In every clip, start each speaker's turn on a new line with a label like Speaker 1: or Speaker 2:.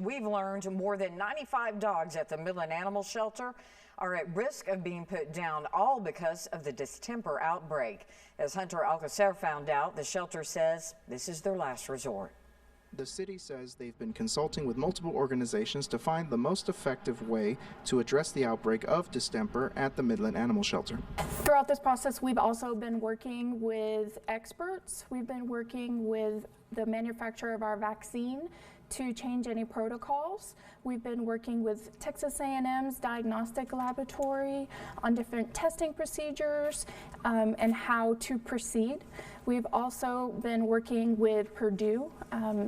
Speaker 1: we've learned more than 95 dogs at the Midland Animal Shelter are at risk of being put down, all because of the distemper outbreak. As Hunter Alcacer found out, the shelter says this is their last resort.
Speaker 2: The city says they've been consulting with multiple organizations to find the most effective way to address the outbreak of distemper at the Midland Animal Shelter.
Speaker 3: Throughout this process, we've also been working with experts. We've been working with the manufacturer of our vaccine to change any protocols. We've been working with Texas A&M's diagnostic laboratory on different testing procedures and how to proceed. We've also been working with Purdue,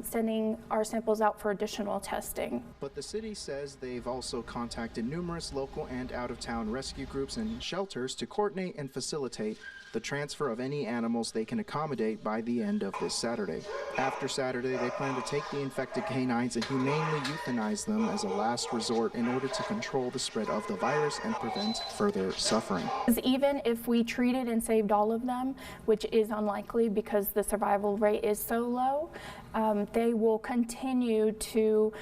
Speaker 3: sending our samples out for additional testing.
Speaker 2: But the city says they've also contacted numerous local and out-of-town rescue groups and shelters to coordinate and facilitate the transfer of any animals they can accommodate by the end of this Saturday. After Saturday, they plan to take the infected canines and humanely euthanize them as a last resort in order to control the spread of the virus and prevent further suffering.
Speaker 3: Even if we treated and saved all of them, which is unlikely because the survival rate is so low, they will continue to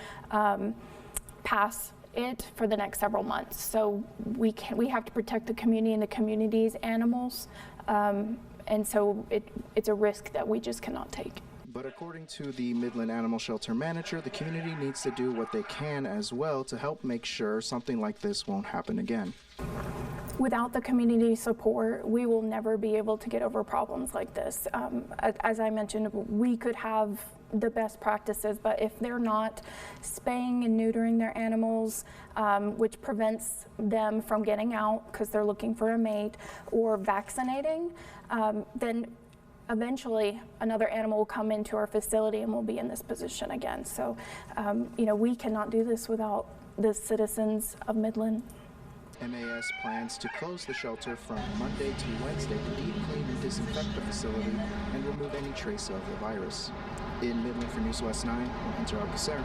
Speaker 3: pass it for the next several months. So we have to protect the community and the community's animals, and so it's a risk that we just cannot take.
Speaker 2: But according to the Midland Animal Shelter manager, the community needs to do what they can as well to help make sure something like this won't happen again.
Speaker 3: Without the community support, we will never be able to get over problems like this. As I mentioned, we could have the best practices, but if they're not spaying and neutering their animals, which prevents them from getting out because they're looking for a mate, or vaccinating, then eventually another animal will come into our facility and we'll be in this position again. So, we cannot do this without the citizens of Midland.
Speaker 2: MAS plans to close the shelter from Monday to Wednesday to deep clean and disinfect the facility and remove any trace of the virus. In Midland for News West 9, I'm Hunter Alcacer.